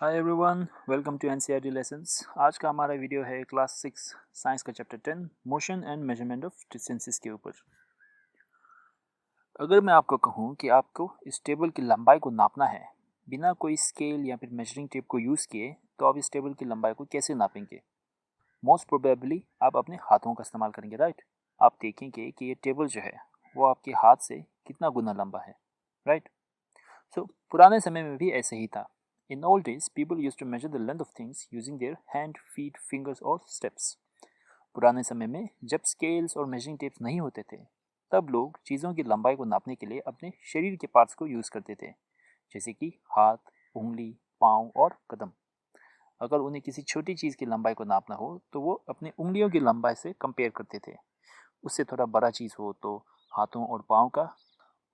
Hi everyone, welcome to NCERT lessons. आज का हमारा वीडियो है क्लास 6 साइंस का chapter 10 motion and measurement of distances के ऊपर। अगर मैं आपको कहूँ कि आपको इस टेबल की लंबाई को नापना है बिना कोई स्केल या फिर मेजरिंग टेप को यूज़ किए, तो आप इस टेबल की लंबाई को कैसे नापेंगे? मोस्ट प्रोबेबली आप अपने हाथों का इस्तेमाल करेंगे, राइट? आप देखेंगे कि ये टेबल जो है वो आपके हाथ से कितना गुना लंबा है, राइट? सो पुराने समय में भी ऐसे ही था। In old days, people used to measure the length of things using their hand, feet, fingers और steps. पुराने समय में जब स्केल्स और मेजरिंग टेप्स नहीं होते थे, तब लोग चीज़ों की लंबाई को नापने के लिए अपने शरीर के पार्ट्स को यूज़ करते थे, जैसे कि हाथ, उंगली, पाँव और कदम। अगर उन्हें किसी छोटी चीज़ की लंबाई को नापना हो तो वो अपने उंगलियों की लंबाई से कंपेयर करते थे। उससे थोड़ा बड़ा चीज़ हो तो हाथों और पाँव का,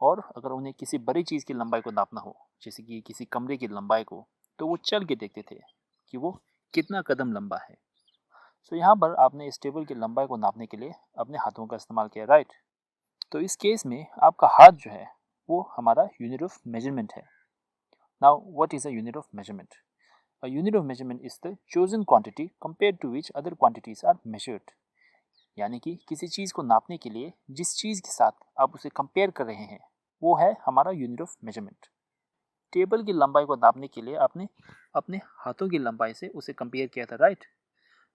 और अगर उन्हें किसी बड़ी चीज़ की लंबाई को नापना हो, जैसे कि किसी कमरे की लंबाई को, तो वो चल के देखते थे कि वो कितना कदम लंबा है। सो यहाँ पर आपने इस टेबल की लंबाई को नापने के लिए अपने हाथों का इस्तेमाल किया, राइट? तो इस केस में आपका हाथ जो है वो हमारा यूनिट ऑफ मेजरमेंट है। Now what is a unit of measurement? A unit of measurement is the chosen quantity compared to which other quantities are measured. यानी कि किसी चीज़ को नापने के लिए जिस चीज़ के साथ आप उसे कंपेयर कर रहे हैं, वो है हमारा यूनिट ऑफ मेजरमेंट। टेबल की लंबाई को नापने के लिए आपने अपने हाथों की लंबाई से उसे कंपेयर किया था, राइट?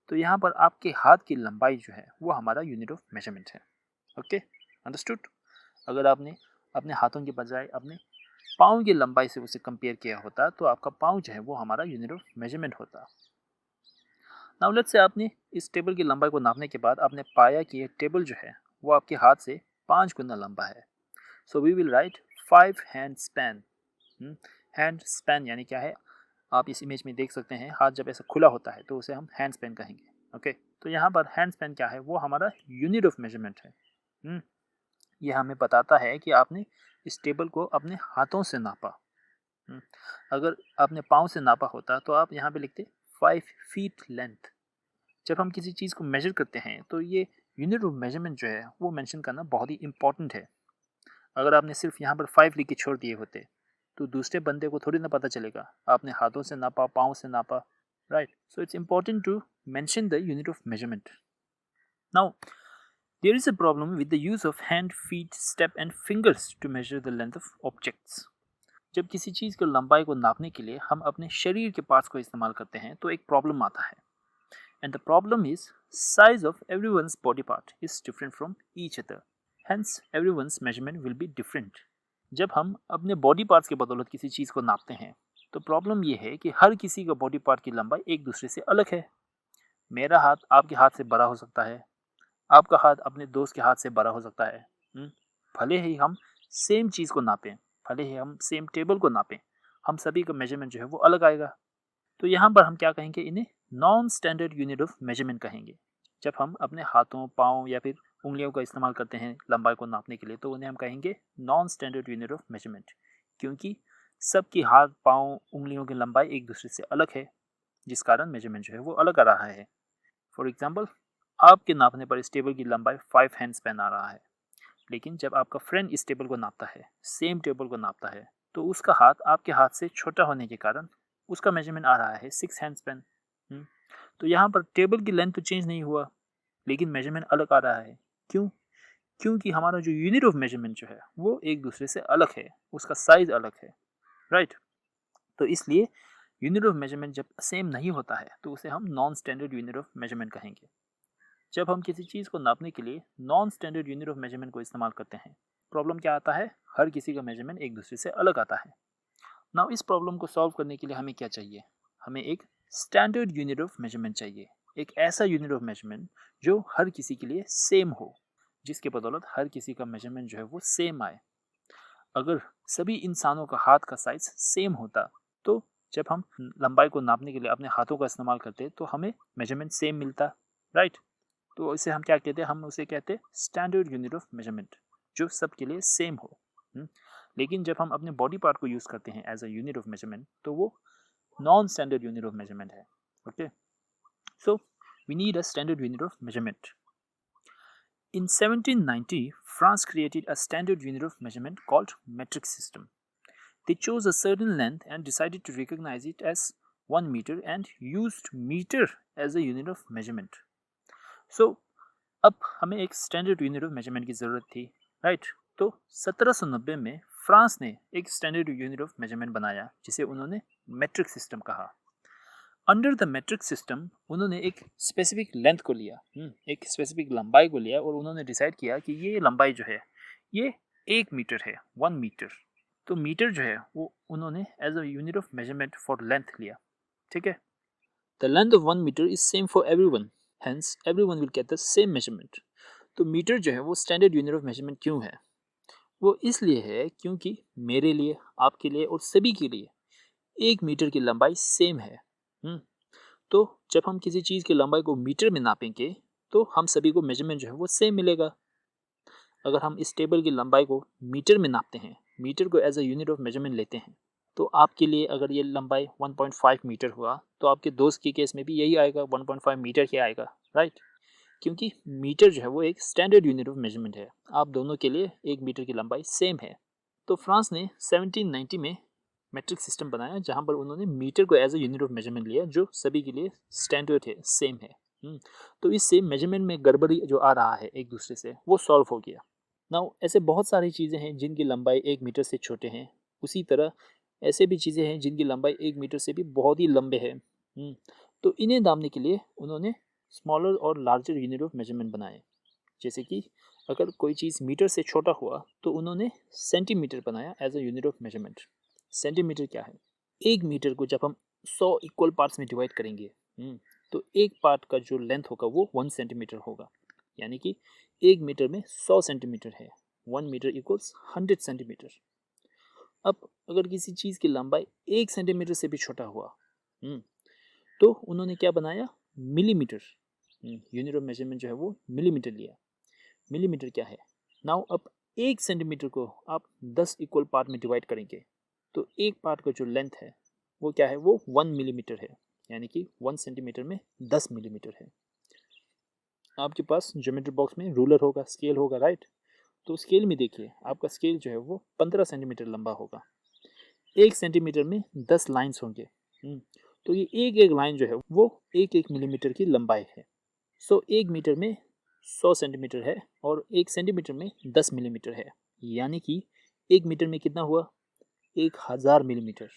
तो यहाँ पर आपके हाथ की लंबाई जो है वो हमारा यूनिट ऑफ मेजरमेंट है। Okay, understood? अगर आपने अपने हाथों के बजाय अपने पाँव की लंबाई से उसे कंपेयर किया होता तो आपका पाँव जो है वो हमारा यूनिट ऑफ मेजरमेंट होता। नाउ लेट्स से आपने इस टेबल की लंबाई को नापने के बाद आपने पाया कि ये टेबल जो है वो आपके हाथ से 5 गुना लंबा है। So we will write 5 hand span. Hand span यानी क्या है, आप इस इमेज में देख सकते हैं, हाथ जब ऐसा खुला होता है तो उसे हम हैंड स्पैन कहेंगे। ओके, तो यहाँ पर हैंड स्पैन क्या है, वो हमारा यूनिट ऑफ मेजरमेंट है। ये हमें बताता है कि आपने इस टेबल को अपने हाथों से नापा। अगर आपने पाँव से नापा होता तो आप यहाँ पे लिखते 5 फीट लेंथ। जब हम किसी चीज़ को मेजर करते हैं तो ये यूनिट ऑफ मेजरमेंट जो है वो मेंशन करना बहुत ही इंपॉर्टेंट है। अगर आपने सिर्फ यहाँ पर 5 लिख के छोड़ दिए होते तो दूसरे बंदे को थोड़ी ना पता चलेगा आपने हाथों से नापा, पाँव से नापा, right? So it's important to mention the unit of measurement. Now there is a problem with the use of hand, feet, step and fingers to measure the length of objects. जब किसी चीज़ की लंबाई को नापने के लिए हम अपने शरीर के पार्ट्स को इस्तेमाल करते हैं तो एक प्रॉब्लम आता है। And the problem is, size of everyone's body part is different from each other. Hence, everyone's measurement will be different. जब हम अपने बॉडी पार्ट्स के बदौलत किसी चीज़ को नापते हैं तो प्रॉब्लम ये है कि हर किसी का बॉडी पार्ट की लंबाई एक दूसरे से अलग है। मेरा हाथ आपके हाथ से बड़ा हो सकता है, आपका हाथ अपने दोस्त के हाथ से बड़ा हो सकता है। भले ही हम सेम चीज़ को नापें, भले ही हम सेम टेबल को नापें, हम सभी का मेजरमेंट जो है वो अलग आएगा। तो यहाँ पर हम क्या कहेंगे, इन्हें non standard unit of measurement कहेंगे। जब हम अपने हाथों, पाँव या फिर उंगलियों का इस्तेमाल करते हैं लंबाई को नापने के लिए तो उन्हें हम कहेंगे non standard unit of measurement, क्योंकि सबकी हाथ, पाँव, उंगलियों की लंबाई एक दूसरे से अलग है, जिस कारण मेजरमेंट जो है वो अलग आ रहा है। फॉर एग्जाम्पल, आपके नापने पर इस टेबल की लंबाई 5 हैंड स्पैन आ रहा है, लेकिन जब आपका फ्रेंड इस टेबल को नापता है, सेम टेबल को नापता है, तो उसका हाथ आपके हाथ से छोटा होने के कारण उसका मेजरमेंट आ रहा है 6 हैंड स्पैन। तो यहाँ पर टेबल की लेंथ तो चेंज नहीं हुआ, लेकिन मेजरमेंट अलग आ रहा है। क्यों? क्योंकि हमारा जो यूनिट ऑफ मेजरमेंट जो है वो एक दूसरे से अलग है, उसका साइज अलग है, राइट? तो इसलिए यूनिट ऑफ मेजरमेंट जब सेम नहीं होता है तो उसे हम non standard unit of measurement कहेंगे। जब हम किसी चीज़ को नापने के लिए non standard unit of measurement को इस्तेमाल करते हैं, प्रॉब्लम क्या आता है, हर किसी का मेजरमेंट एक दूसरे से अलग आता है। नाउ इस प्रॉब्लम को सॉल्व करने के लिए हमें क्या चाहिए, हमें एक स्टैंडर्ड यूनिट ऑफ मेजरमेंट चाहिए। एक ऐसा यूनिट ऑफ मेजरमेंट जो हर किसी के लिए सेम हो, जिसके बदौलत हर किसी का मेजरमेंट जो है वो सेम आए। अगर सभी इंसानों का हाथ का साइज सेम होता तो जब हम लंबाई को नापने के लिए अपने हाथों का इस्तेमाल करते तो हमें मेजरमेंट सेम मिलता, राइट? तो इसे हम क्या कहते हैं, हम उसे कहते हैं स्टैंडर्ड यूनिट ऑफ मेजरमेंट, जो सबके लिए सेम हो। लेकिन जब हम अपने बॉडी पार्ट को यूज़ करते हैं as a unit of measurement तो वो non standard unit of measurement है। Okay, so we need a standard unit of measurement. In 1790, France created a standard unit of measurement called metric system. They chose a certain length and decided to recognize it as 1 metre and used metre as a unit of measurement. So अब हमें एक standard unit of measurement की ज़रूरत थी, right? तो 1790 में France ने एक स्टैंडर्ड यूनिट ऑफ मेजरमेंट बनाया जिसे उन्होंने मेट्रिक सिस्टम कहा। अंडर द मेट्रिक सिस्टम उन्होंने एक स्पेसिफिक लेंथ को लिया, एक स्पेसिफिक लंबाई को लिया, और उन्होंने डिसाइड किया कि ये लंबाई जो है ये 1 मीटर है, 1 मीटर। तो मीटर जो है वो उन्होंने as a unit of measurement for length लिया, ठीक है? The length of 1 metre is same for everyone, hence everyone will get the same measurement. तो मीटर जो है वो स्टैंडर्ड यूनिट ऑफ मेजरमेंट क्यों है? वो इसलिए है क्योंकि मेरे लिए, आपके लिए और सभी के लिए 1 मीटर की लंबाई सेम है। तो जब हम किसी चीज़ की लंबाई को मीटर में नापेंगे तो हम सभी को मेजरमेंट जो है वो सेम मिलेगा। अगर हम इस टेबल की लंबाई को मीटर में नापते हैं, मीटर को as a unit of measurement लेते हैं, तो आपके लिए अगर ये लंबाई 1.5 मीटर हुआ तो आपके दोस्त के केस में भी यही आएगा, 1.5 मीटर के आएगा, राइट? क्योंकि मीटर जो है वो एक स्टैंडर्ड यूनिट ऑफ मेजरमेंट है। आप दोनों के लिए 1 मीटर की लंबाई सेम है। तो फ्रांस ने 1790 में मेट्रिक सिस्टम बनाया जहां पर उन्होंने मीटर को as a unit of measurement लिया जो सभी के लिए स्टैंडर्ड है, सेम है। तो इससे मेजरमेंट में गड़बड़ी जो आ रहा है एक दूसरे से वो सॉल्व हो गया। नाउ ऐसे बहुत सारी चीज़ें हैं जिनकी लंबाई 1 मीटर से छोटे हैं, उसी तरह ऐसे भी चीज़ें हैं जिनकी लंबाई 1 मीटर से भी बहुत ही लंबे हैं। तो इन्हें नापने के लिए उन्होंने स्मॉलर और लार्जर यूनिट ऑफ मेजरमेंट बनाए। जैसे कि अगर कोई चीज़ मीटर से छोटा हुआ तो उन्होंने सेंटीमीटर बनाया as a unit of measurement. Centimetre क्या है? 1 मीटर को जब हम 100 इक्वल पार्ट्स में डिवाइड करेंगे, तो एक पार्ट का जो लेंथ होगा वो 1 सेंटीमीटर होगा। यानी कि 1 मीटर में 100 सेंटीमीटर है, 1 मीटर इक्वल्स 100 सेंटीमीटर। अब अगर किसी चीज़ की लंबाई 1 सेंटीमीटर से भी छोटा हुआ, तो उन्होंने क्या बनाया? मिलीमीटर। यूनिट ऑफ मेजरमेंट जो है वो मिलीमीटर लिया। मिलीमीटर क्या है? नाउ अब 1 सेंटीमीटर को आप 10 इक्वल पार्ट में डिवाइड करेंगे तो एक पार्ट का जो लेंथ है वो क्या है? वो 1 मिलीमीटर है। यानी कि 1 सेंटीमीटर में 10 मिलीमीटर है। आपके पास ज्योमेट्री बॉक्स में रूलर होगा, स्केल होगा, राइट? तो स्केल में देखिए आपका स्केल जो है वो 15 सेंटीमीटर लंबा होगा। 1 सेंटीमीटर में 10 लाइन्स होंगे। तो ये एक एक लाइन जो है वो 1-1 मिलीमीटर की लंबाई है। सो 1 मीटर में 100 सेंटीमीटर है और 1 सेंटीमीटर में 10 मिलीमीटर है। यानी कि 1 मीटर में कितना हुआ? 1000 मिलीमीटर।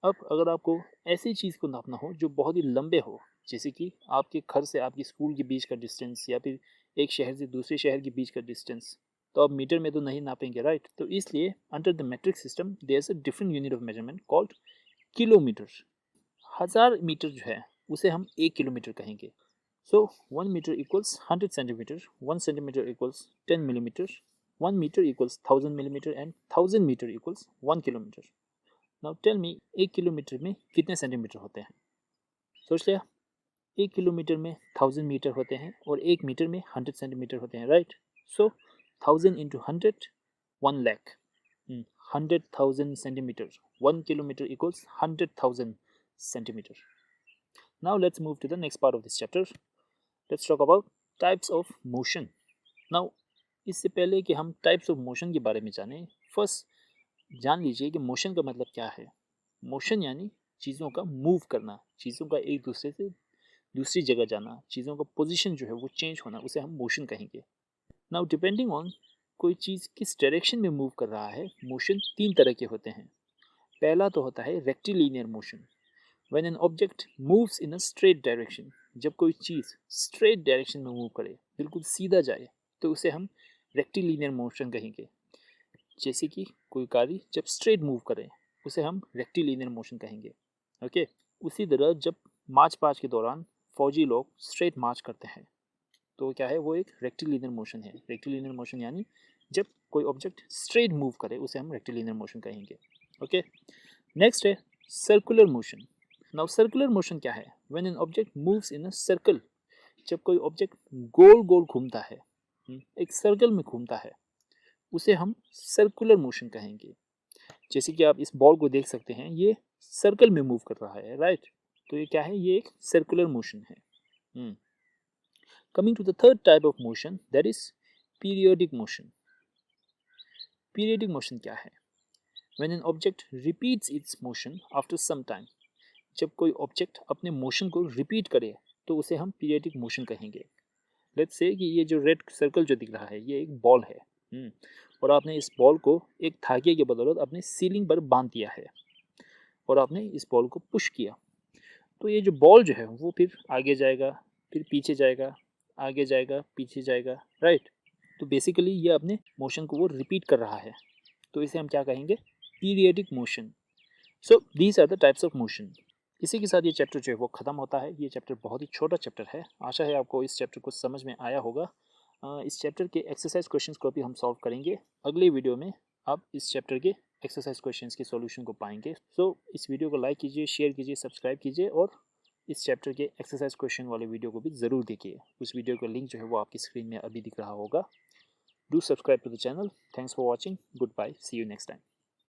अब अगर आपको ऐसी चीज़ को नापना हो जो बहुत ही लंबे हो, जैसे कि आपके घर से आपकी स्कूल के बीच का डिस्टेंस या फिर एक शहर से दूसरे शहर के बीच का डिस्टेंस, तो आप मीटर में तो नहीं नापेंगे, राइट? तो इसलिए under the metric system there is a different unit of measurement called kilometre. 1000 metre जो है उसे हम 1 किलोमीटर कहेंगे। So 1 metre equals 100 centimetre, 1 centimetre equals 10 millimetre, 1 metre equals 1000 millimetre and 1000 metre equals 1 kilometre. Now tell me 1 kilometre में कितने centimetre होते हैं? सोच लिया? 1 किलोमीटर में 1000 मीटर होते हैं और 1 मीटर में 100 सेंटीमीटर होते हैं, right? So 1000 into 100, 1 lakh. 100,000 centimetre, 1 kilometer equals 100,000 centimeter. Now let's move to the next part of this chapter. Let's talk about types of motion. Now इससे पहले कि हम टाइप्स ऑफ मोशन के बारे में जानें, फर्स्ट जान लीजिए कि मोशन का मतलब क्या है। मोशन यानी चीज़ों का मूव करना, चीज़ों का एक दूसरे से दूसरी जगह जाना, चीज़ों का पोजीशन जो है वो चेंज होना, उसे हम मोशन कहेंगे। नाउ डिपेंडिंग ऑन कोई चीज़ किस डायरेक्शन में मूव कर रहा है, मोशन 3 तरह के होते हैं। पहला तो होता है rectilinear motion, when an object moves in a straight direction. जब कोई चीज़ स्ट्रेट डायरेक्शन में मूव करे, बिल्कुल सीधा जाए, तो उसे हम रेक्टिलिनियर मोशन कहेंगे। जैसे कि कोई गाड़ी जब स्ट्रेट मूव करे उसे हम रेक्टिलिनियर मोशन कहेंगे, ओके? उसी तरह जब मार्च पास्ट के दौरान फौजी लोग स्ट्रेट मार्च करते हैं तो क्या है? वो एक रेक्टिलिनियर मोशन है। रेक्टिलिनियर मोशन यानी जब कोई ऑब्जेक्ट स्ट्रेट मूव करे उसे हम रेक्टिलिनियर मोशन कहेंगे, ओके? नेक्स्ट है circular motion. Now circular motion क्या है? When an object moves in a circle. जब कोई ऑब्जेक्ट गोल गोल घूमता है, एक सर्कल में घूमता है, उसे हम सर्कुलर मोशन कहेंगे। जैसे कि आप इस बॉल को देख सकते हैं, ये सर्कल में मूव कर रहा है, राइट? तो ये क्या है? ये एक सर्कुलर मोशन है। Coming to the third type of motion, that is periodic motion. Periodic motion क्या है? When an object repeats its motion after some time. जब कोई ऑब्जेक्ट अपने मोशन को रिपीट करे तो उसे हम पीरियडिक मोशन कहेंगे। लेट्स से कि ये जो रेड सर्कल जो दिख रहा है ये एक बॉल है, और आपने इस बॉल को एक धागे की बदौलत अपने सीलिंग पर बांध दिया है और आपने इस बॉल को पुश किया, तो ये जो बॉल जो है वो फिर आगे जाएगा, फिर पीछे जाएगा, आगे जाएगा, पीछे जाएगा, राइट। तो बेसिकली ये अपने मोशन को वो रिपीट कर रहा है, तो इसे हम क्या कहेंगे, periodic motion. So these are the types of motion. इसी के साथ ये चैप्टर जो है वो ख़त्म होता है। ये चैप्टर बहुत ही छोटा चैप्टर है, आशा है आपको इस चैप्टर को समझ में आया होगा। इस चैप्टर के एक्सरसाइज क्वेश्चंस को भी हम सॉल्व करेंगे अगले वीडियो में। आप इस चैप्टर के एक्सरसाइज क्वेश्चंस के सॉल्यूशन को पाएंगे। सो इस वीडियो को लाइक कीजिए, शेयर कीजिए, सब्सक्राइब कीजिए और इस चैप्टर के एक्सरसाइज क्वेश्चन वाले वीडियो को भी ज़रूर देखिए। उस वीडियो का लिंक जो है वो आपकी स्क्रीन में अभी दिख रहा होगा। Do subscribe to the channel. Thanks for watching. Goodbye, see you next time.